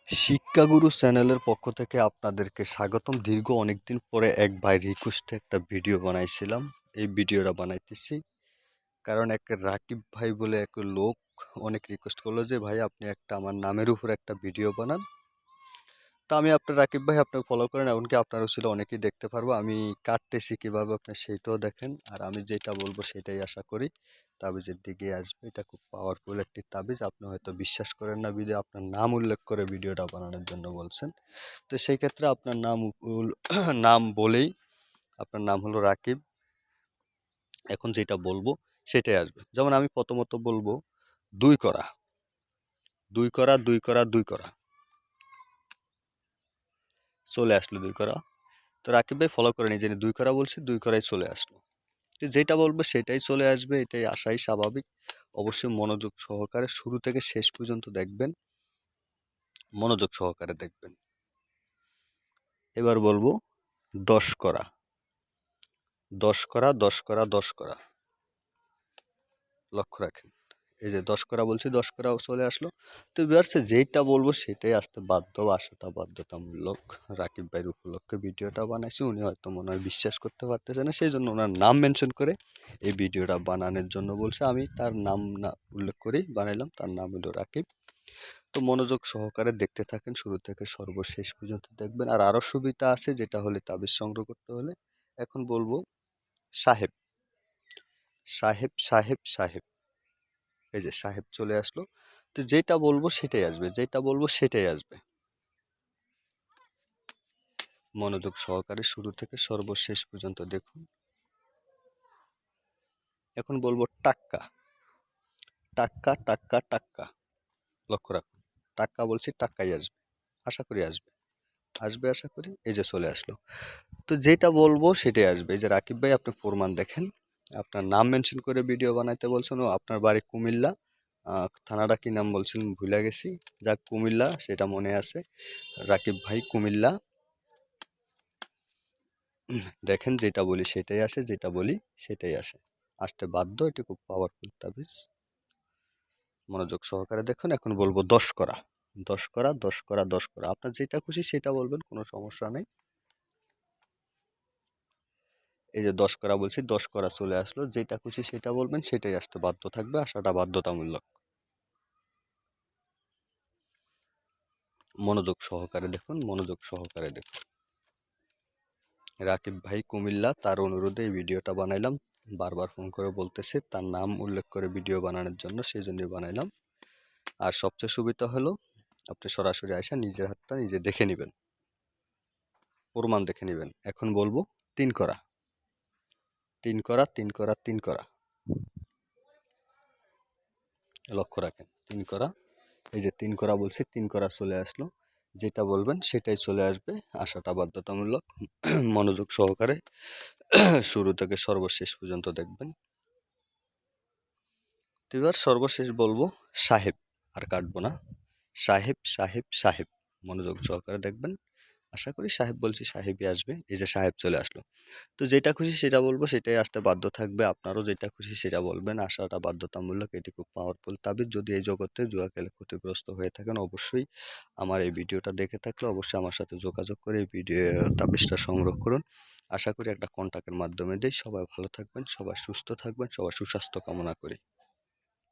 শিক্ষাগুরু চ্যানেলের পক্ষ থেকে আপনাদেরকে স্বাগতম। দীর্ঘ অনেকদিন পরে এক ভাই রিকোয়েস্টে একটা ভিডিও বানাইছিলাম। এই ভিডিওটা বানাইতেছি কারণ এক রাকিব ভাই বলে এক লোক অনেক রিকোয়েস্ট করলো যে ভাই আপনি একটা আমার নামের উপর একটা ভিডিও বানান। তো আমি আপনার রাকিব ভাই আপনাকে ফলো করেন, এমনকি আপনারও ছিল অনেকেই দেখতে পারবো আমি কাটতেছি কীভাবে, আপনি সেইটাও দেখেন। আর আমি যেটা বলবো সেটাই আশা করি তাবিজের দিকে আসবে। এটা খুব পাওয়ারফুল একটি তাবিজ, আপনি হয়তো বিশ্বাস করেন না ভিডিও আপনার নাম উল্লেখ করে ভিডিওটা বানানোর জন্য বলছেন। তো সেই ক্ষেত্রে আপনার নাম নাম বলেই, আপনার নাম হলো রাকিব, এখন যেটা বলবো সেটাই আসবে। যেমন আমি প্রথমত বলবো 2 করা 2 করা 2 করা 2 করা, চলে আসলো 2 করা। তো রাকিব ভাই ফলো করে নিজে 2 করা বলছি, 2 করাই চলে আসলো। তো যেটা বলবো সেটাই চলে আসবে, এটাই আসাই স্বাভাবিক। অবশ্যই মনোযোগ সহকারে শুরু থেকে শেষ পর্যন্ত দেখবেন, মনোযোগ সহকারে দেখবেন। এবার বলবো 10 করা 10 করা 10 করা 10 করা, লক্ষ্য রাখেন। এই যে 10 করা বলছি, 10 করাও চলে আসলো। তো ভিউয়ার্স যেইটা বলবো সেটাই আসতে বাধ্য, আসাটা বাধ্যতামূলক। রাকিব ভাইয়ের উপলক্ষে ভিডিওটা বানাইছি, উনি হয়তো মনে হয় বিশ্বাস করতে পারতেছে না, সেই জন্য ওনার নাম মেনশন করে এই ভিডিওটা বানানোর জন্য বলছে। আমি তার নাম না উল্লেখ করেই বানাইলাম, তার নাম হলো রাকিব। তো মনোযোগ সহকারে দেখতে থাকেন, শুরু থেকে সর্বশেষ পর্যন্ত দেখবেন। আর আরও সুবিধা আছে, যেটা হলে তাবিজ সংগ্রহ করতে হলে। এখন বলবো সাহেব সাহেব সাহেব সাহেব, এই যে সাহেব চলে আসলো। তো যেটা বলবো সেটাই আসবে, যেটা বলবো সেটাই আসবে। মনোযোগ সহকারে শুরু থেকে সর্বশেষ পর্যন্ত দেখুন। এখন বলবো টাক্কা টাক্কা টাক্কা টাক্কা, লক্ষ্য রাখুন। টাক্কা বলছি, টাক্কাই আসবে, আশা করি আসবে, আসবে আশা করি। এই যে চলে আসলো। তো যেটা বলবো সেটাই আসবে। এই যে রাকিব ভাই আপনি প্রমাণ দেখেন, আপনার নাম মেনশন করে ভিডিও বানাইতে বলছেন, ও আপনার বাড়ি কুমিল্লা, থানাটা কি নাম বলছেন ভুলে গেছি, যাক কুমিল্লা সেটা মনে আছে। রাকিব ভাই কুমিল্লা, দেখেন যেটা বলি সেটাই আসে, যেটা বলি সেটাই আসে, আসতে বাধ্য। এটি খুব পাওয়ারফুল তাবিজ, মনোযোগ সহকারে দেখুন। এখন বলবো 10 করা 10 করা 10 করা 10 করা, আপনার যেটা খুশি সেটা বলবেন, কোনো সমস্যা নেই। এই যে 10 করা বলছি, 10 করা চলে আসলো। যেটা খুশি সেটা বলবেন, সেটাই আসতে বাধ্য থাকবে, আসাটা বাধ্যতামূলক। মনোযোগ সহকারে দেখুন, মনোযোগ সহকারে দেখুন। রাকিব ভাই কুমিল্লা, তার অনুরোধে এই ভিডিওটা বানাইলাম। বারবার ফোন করে বলতেছে তার নাম উল্লেখ করে ভিডিও বানানোর জন্য, সেই জন্যই বানাইলাম। আর সবচেয়ে সুবিধা হলো আপনি সরাসরি আইসা নিজের হাতটা নিজে দেখে নেবেন, প্রমাণ দেখে নেবেন। এখন বলবো 3 করা 3 করা 3 করা 3 করা, লক্ষ্য রাখেন। 3 করা, এই যে 3 করা বলছি, 3 করা চলে আসলো। যেটা বলবেন সেটাই চলে আসবে, আসাটা বাধ্যতামূলক। মনোযোগ সহকারে শুরু থেকে সর্বশেষ পর্যন্ত দেখবেন। তো এবার সর্বশেষ বলবো সাহেব, আর কাটবো না। সাহেব সাহেব সাহেব, মনোযোগ সহকারে দেখবেন। আশা করি সাহেব বলছি সাহেবই আসবে। এই যে সাহেব চলে আসলো। তো যেটা খুশি সেটা বলবো, সেটাই আসতে বাধ্য থাকবে। আপনারও যেটা খুশি সেটা বলবেন, আসাটা বাধ্যতামূলক। এটি খুব পাওয়ারফুল তাবিজ। যদি এই জগতে জুয়া খেলে ক্ষতিগ্রস্ত হয়ে থাকেন, অবশ্যই আমার এই ভিডিওটা দেখে থাকলে অবশ্যই আমার সাথে যোগাযোগ করে এই ভিডিও তাবিজটা সংগ্রহ করুন। আশা করি একটা কন্টাক্টের মাধ্যমে দিই। সবাই ভালো থাকবেন, সবাই সুস্থ থাকবেন, সবার সুস্বাস্থ্য কামনা করি।